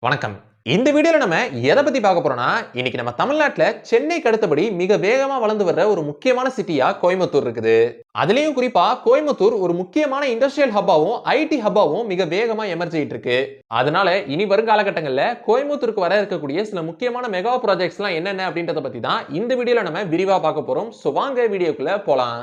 வணக்கம். இந்த வீடியோல நம்ம எதை பத்தி பார்க்க போறோம்னா, இன்னைக்கு நம்ம தமிழ்நாட்டுல சென்னைக்கு அடுத்தபடி மிக வேகமா வளர்ந்து வர்ற ஒரு முக்கியமான சிட்டியா கோயம்புத்தூர் இருக்குது. அதுலயும் குறிப்பா கோயம்புத்தூர் ஒரு முக்கியமான இண்டஸ்ட்ரியல் ஹப்பாவும், ஐடி ஹப்பாவும் மிக வேகமா எமர்ஜ் ஆயிட்டு இருக்கு. அதனால இனி வரும் காலகட்டங்கள்ல கோயம்புத்தூருக்கு வர இருக்கக்கூடிய சில முக்கியமான மெகா ப்ராஜெக்ட்ஸ்லாம் என்னென்ன அப்படின்றத பத்தி தான் இந்த வீடியோல நம்ம விரிவா பார்க்க போறோம். சோ வாங்க வீடியோக்குள்ள போலாம்.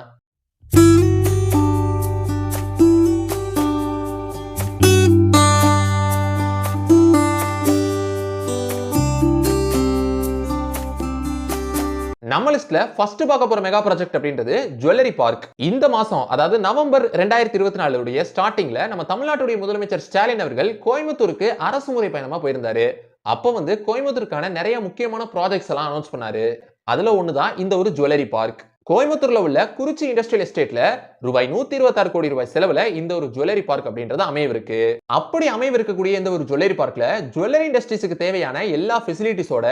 நம்ம லிஸ்ட்ல ஃபர்ஸ்ட் பார்க்க போற மெகா ப்ராஜெக்ட் அப்படின்றது ஜுவல்லரி பார்க். இந்த மாசம் அதாவது நவம்பர் 2024 உடைய ஸ்டார்டிங்ல நம்ம தமிழ்நாட்டுடைய முதலமைச்சர் ஸ்டாலின் அவர்கள் கோயம்புத்தூருக்கு அரசுமுறை பயணமா போயிருந்தாரு. அப்ப கோயம்புத்தூருக்கான நிறைய முக்கியமான ப்ராஜெக்ட்ஸ் எல்லாம் அனௌன்ஸ் பண்ணாரு. அதுல ஒண்ணுதான் இந்த ஒரு ஜுவல்லரி பார்க். கோயம்புத்தூர்ல உள்ள குறிச்சி இண்டஸ்ட்ரியல் எஸ்டேட்ல ரூபாய் 126 கோடி ரூபாய் செலவுல இந்த ஒரு ஜுவல்லரி பார்க் அப்படின்றது அமையவிருக்கு. அப்படி அமையவிருக்கக்கூடிய இந்த ஒரு ஜுவல்லரி பார்க்ல ஜுவல்லரி இண்டஸ்ட்ரீஸ்க்கு தேவையான எல்லா ஃபெசிலிட்டிஸோட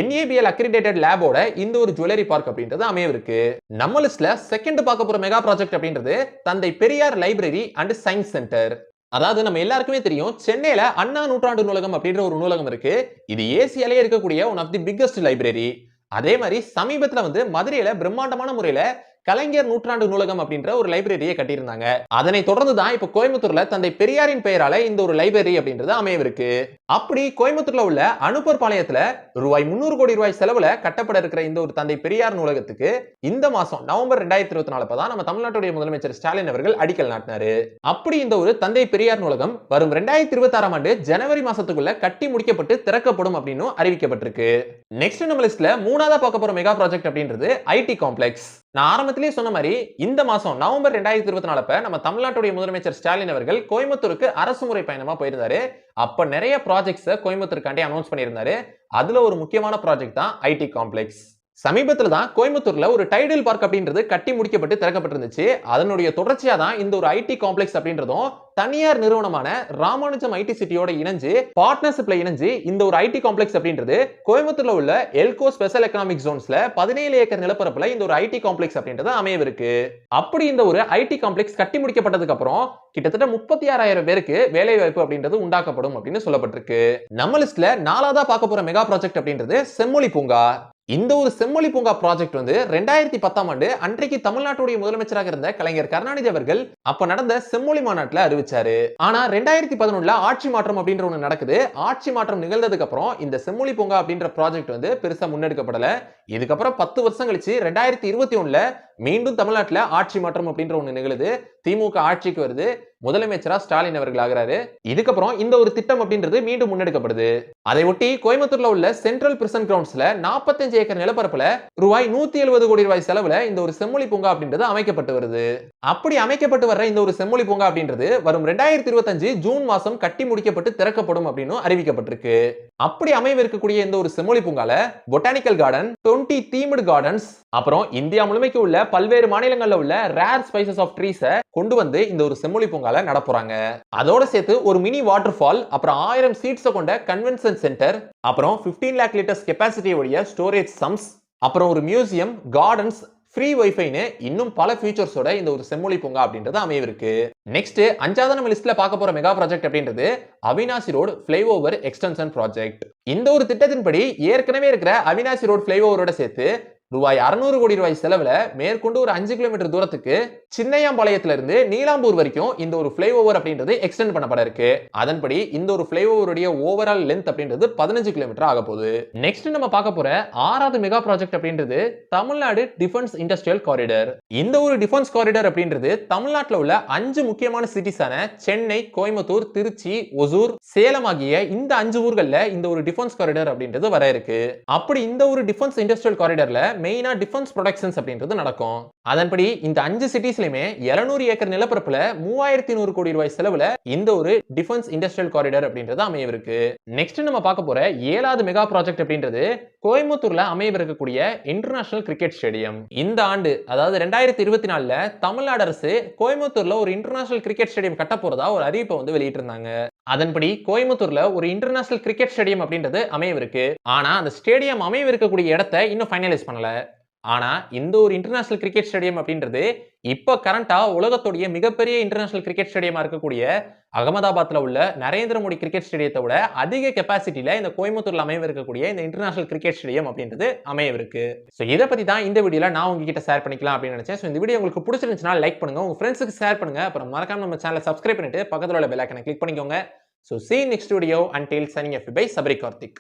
NABL அக்ரிடேட்டட் லேபோட இந்த ஒரு ஜுவல்லரி பார்க் அப்படின்றது அமையவிருக்கு. நம்ம லிஸ்ட்ல செகண்ட் பார்க்க போற மெகா ப்ராஜெக்ட் அப்படின்றது தந்தை Periyar library and science centre. அதாவது நம்ம எல்லாருக்குமே தெரியும், சென்னையில அண்ணா நூற்றாண்டு நூலகம் அப்படின்ற ஒரு நூலகம் இருக்கு. இது ஏசியாலே இருக்கக்கூடிய one of the biggest library. அதே மாதிரி சமீபத்துல மதுரையில பிரம்மாண்டமான முறையில கலைஞர் நூற்றாண்டு நூலகம் அப்படின்ற ஒரு லைப்ரரியை கட்டியிருந்தாங்க. அதனை தொடர்ந்து தான் இப்ப கோயம்புத்தூர்ல தந்தை பெரியாரின் பெயரால இந்த ஒரு லைப்ரரி அப்படின்றது அமையவிருக்கு. அப்படி கோயம்புத்தூர்ல உள்ள அனுப்பர் பாளையத்துல ரூபாய் 300 கோடி ரூபாய் செலவுல கட்டப்பட இருக்கிற இந்த ஒரு தந்தை பெரியார் நூலகத்துக்கு இந்த மாசம் நவம்பர் 2024 தான் நம்ம தமிழ்நாட்டுடைய முதலமைச்சர் ஸ்டாலின் அவர்கள் அடிக்கல் நாட்டினாரு. அப்படி இந்த ஒரு தந்தை பெரியார் நூலகம் வரும் 2026 ஆண்டு ஜனவரி மாசத்துக்குள்ள கட்டி முடிக்கப்பட்டு திறக்கப்படும் அப்படின்னு அறிவிக்கப்பட்டிருக்கு. நெக்ஸ்ட் நம்ம லிஸ்ட்ல மூணாவதா பார்க்க போற மெகா ப்ராஜெக்ட் அப்படின்றது ஐடி காம்ப்ளெக்ஸ். நான் ஆரம்பத்திலேயே சொன்ன மாதிரி இந்த மாசம் நவம்பர் 2024 நம்ம தமிழ்நாட்டுடைய முதலமைச்சர் ஸ்டாலின் அவர்கள் கோயம்புத்தூருக்கு அரசுமுறை பயணமா போயிருந்தாரு. அப்ப நிறைய ப்ராஜெக்ட்ஸ் கோயம்புத்தூருக்காண்டி அனௌன்ஸ் பண்ணியிருந்தாரு. அதுல ஒரு முக்கியமான ப்ராஜெக்ட் தான் ஐடி காம்ப்ளெக்ஸ். சமீபத்துல தான் கோயம்புத்தூர்ல ஒரு டைடல் பார்க் அப்படின்றது கட்டி முடிக்கப்பட்டு திறக்கப்பட்டிருந்துச்சு. அதனுடைய தொடர்ச்சியா தான் இந்த ஒரு ஐடி காம்ப்ளெக்ஸ் அப்படின்றதும் தனியார் நிறுவனமான ராமானுஜம் ஐடி சிட்டியோட இணைஞ்சு பார்ட்னர்ஷிப்ல இணைஞ்சு இந்த ஒரு ஐடி காம்ப்ளெக்ஸ் அப்படின்றது கோயம்புத்தூர்ல உள்ள எல்கோ ஸ்பெஷல் எக்கனாமிக் ஜோன்ஸ்ல 17 ஏக்கர் நிலப்பரப்புல இந்த ஒரு ஐடி காம்ப்ளெக்ஸ் அப்படின்றது அமையவிருக்கு. அப்படி இந்த ஒரு ஐடி காம்ப்ளெக்ஸ் கட்டி முடிக்கப்பட்டதுக்கு அப்புறம் கிட்டத்தட்ட 36,000 பேருக்கு வேலை வாய்ப்பு அப்படின்றது உண்டாக்கப்படும் அப்படின்னு சொல்லப்பட்டிருக்கு. நம்ம லிஸ்ட்ல நாலாவதா பார்க்க போற மெகா ப்ராஜெக்ட் அப்படின்றது செம்மொழி பூங்கா. இந்த ஒரு செம்மொழி பூங்கா ப்ராஜெக்ட் 2010 ஆண்டு அன்றைக்கு தமிழ்நாட்டுடைய முதலமைச்சராக இருந்த கலைஞர் கருணாநிதி அவர்கள் அப்ப நடந்த செம்மொழி மாநாட்டில் அறிவிச்சாரு. ஆனா 2011 ஆட்சி மாற்றம் அப்படின்ற ஒண்ணு நடக்குது. ஆட்சி மாற்றம் நிகழ்ந்ததுக்கு அப்புறம் இந்த செம்மொழி பூங்கா அப்படின்ற ப்ராஜெக்ட் பெருசா முன்னெடுக்கப்படல. இதுக்கப்புறம் 10 வருஷம் கழிச்சு 2021 மீண்டும் தமிழ்நாட்டுல ஆட்சி மாற்றம் அப்படின்ற ஒண்ணு நிகழுது. திமுக ஆட்சிக்கு வருது. முதலமைச்சரா ஸ்டாலின் அவர்கள் ஆகிறாரு. இதுக்கப்புறம் இந்த ஒரு திட்டம் அப்படின்றது மீண்டும் முன்னெடுக்கப்படுது. அதை ஒட்டி கோயம்புத்தூர்ல உள்ள சென்ட்ரல் பிரிசன் கிரவுண்ட்ஸ்ல 45 ஏக்கர் நிலப்பரப்புல ரூபாய் 170 கோடி ரூபாய் செலவுல இந்த ஒரு செம்மொழி பூங்கா அப்படின்றது அமைக்கப்பட்டு வருது. அப்படி அமைக்கப்பட்டு வர்ற இந்த ஒரு செம்மொழி பூங்கா அப்படின்றது வரும் 2025 ஜூன் மாசம் கட்டி முடிக்கப்பட்டு திறக்கப்படும் அப்படின்னு அறிவிக்கப்பட்டிருக்கு. அப்படி அமைவிருக்கக்கூடிய இந்த ஒரு செம்மொழி பூங்கால பொட்டானிக்கல் கார்டன், 20 தீம்டு கார்டன்ஸ், அப்புறம் இந்தியா முழுமைக்கு உள்ள பல்வேறு மாநிலங்கள்ல உள்ள ரேர் ஸ்பைசஸ் ஆஃப் ட்ரீஸ கொண்டு வந்து இந்த ஒரு செம்மொழி பூங்கால நடப்புறாங்க. அதோட சேர்த்து ஒரு மினி வாட்டர் ஃபால், அப்புறம் 1000 சீட்ஸ் கொண்ட கன்வென்ஷன் சென்டர், அப்புறம் 15 லாக் லிட்டர்ஸ் கெபாசிட்டி உடைய ஸ்டோரேஜ் சம்ஸ், அப்புறம் ஒரு மியூசியம், கார்டன்ஸ், ஃப்ரீ வைஃபைன்னு இன்னும் பல ஃபீச்சர்ஸோட இந்த ஒரு செம்மொழி பூங்கா அப்படின்றது அமையவிருக்கு. நெக்ஸ்ட் அஞ்சாவது நம்ம லிஸ்ட்ல பார்க்க போற மெகா ப்ராஜெக்ட் அப்படின்றது Avinashi road flyover extension project. இந்த ஒரு திட்டத்தின்படி ஏற்கனவே இருக்கிற அவினாசி ரோடு ஃபிளைஓவரோட சேர்த்து ரூபாய் 600 கோடி ரூபாய் செலவுல மேற்கொண்டு ஒரு 5 கிலோமீட்டர் தூரத்துக்கு சின்னையாம்பாளையத்துல இருந்து நீலாம்பூர் வரைக்கும் இந்த ஒரு ஃபிளைஓவர் அப்படின்றது எக்ஸ்டெண்ட் பண்ணப்பட இருக்கு. அதன்படி இந்த ஒரு ஃபிளைஓவருடைய ஓவரால் லென்த் அப்படின்றது 15 கிலோமீட்டர் ஆக போகுது. நெக்ஸ்ட் நம்ம பார்க்க போற ஆறாவது மெகா ப்ராஜெக்ட் அப்படின்றது தமிழ்நாடு டிஃபென்ஸ் இண்டஸ்ட்ரியல் காரிடர். இந்த ஒரு டிஃபென்ஸ் காரிடர் அப்படின்றது தமிழ்நாட்டில் உள்ள 5 முக்கியமான சிட்டிஸான சென்னை, கோயம்புத்தூர், திருச்சி, ஒசூர், சேலம் ஆகிய இந்த 5 ஊர்கள்ல இந்த ஒரு டிஃபென்ஸ் காரிடர் அப்படின்றது வர இருக்கு. அப்படி இந்த ஒரு டிஃபென்ஸ் இண்டஸ்ட்ரியல் காரிடர்ல மெயினா டிஃபென்ஸ் ப்ரொடக்ஷன்ஸ் அப்படின்றது நடக்கும். அதன்படி இந்த 5 சிட்டிஸ்லயுமே 700 ஏக்கர் நிலப்பரப்புல 3100 கோடி ரூபாய் செலவுல இந்த ஒரு டிஃபென்ஸ் இண்டஸ்ட்ரியல் காரிடர் அப்படின்றது அமையவிருக்கு. நெக்ஸ்ட் நம்ம பார்க்க போற 7வது மெகா ப்ராஜெக்ட் அப்படின்றது கோயம்புத்தூர்ல அமையவிருக்கக்கூடிய இன்டர்நேஷனல் கிரிக்கெட் ஸ்டேடியம். இந்த ஆண்டு அதாவது 2024 தமிழ்நாடு அரசு கோயம்புத்தூர்ல ஒரு இன்டர்நேஷனல் கிரிக்கெட் ஸ்டேடியம் கட்ட போறதா ஒரு அறிவிப்பை வெளியிட்டிருந்தாங்க. அதன்படி கோயம்புத்தூர்ல ஒரு இன்டர்நேஷனல் கிரிக்கெட் ஸ்டேடியம் அப்படின்றது அமையவிருக்கு. ஆனா அந்த ஸ்டேடியம் அமையவிருக்கக்கூடிய இடத்தை இன்னும் ஃபைனலைஸ் பண்ணல. ஆனா இந்த ஒரு இன்டர்நேஷனல் கிரிக்கெட் ஸ்டேடியம் அப்படின்றது இப்ப கரண்டா உலகத்துடைய மிகப்பெரிய இன்டர்நேஷனல் கிரிக்கெட் ஸ்டேடியமா இருக்கக்கூடிய அகமதாபாத்ல உள்ள நரேந்திர மோடி கிரிக்கெட் ஸ்டேடியத்தை விட அதிக கெப்பாசிட்டியில இந்த கோயம்புத்தூர்ல அமையவிருக்கக்கூடிய இந்த இன்டர்நேஷனல் கிரிக்கெட் ஸ்டேடியம் அப்படின்றது அமையவிருக்கு. சோ இதை பத்தி தான் இந்த வீடியோல நான் உங்ககிட்ட ஷேர் பண்ணிக்கலாம் அப்படின்னு நினைச்சேன். சோ இந்த வீடியோ உங்களுக்கு பிடிச்சிருந்துச்சுன்னா லைக் பண்ணுங்க, உங்க ஃப்ரெண்ட்ஸுக்கு ஷேர் பண்ணுங்க, அப்புறம் மறக்காம நம்ம சேனலை சப்ஸ்கிரைப் பண்ணிட்டு பக்கத்துல உள்ள பெல் ஐகானை கிளிக் பண்ணிக்கோங்க. So see you next video. Until signing off by Sabri Karthik.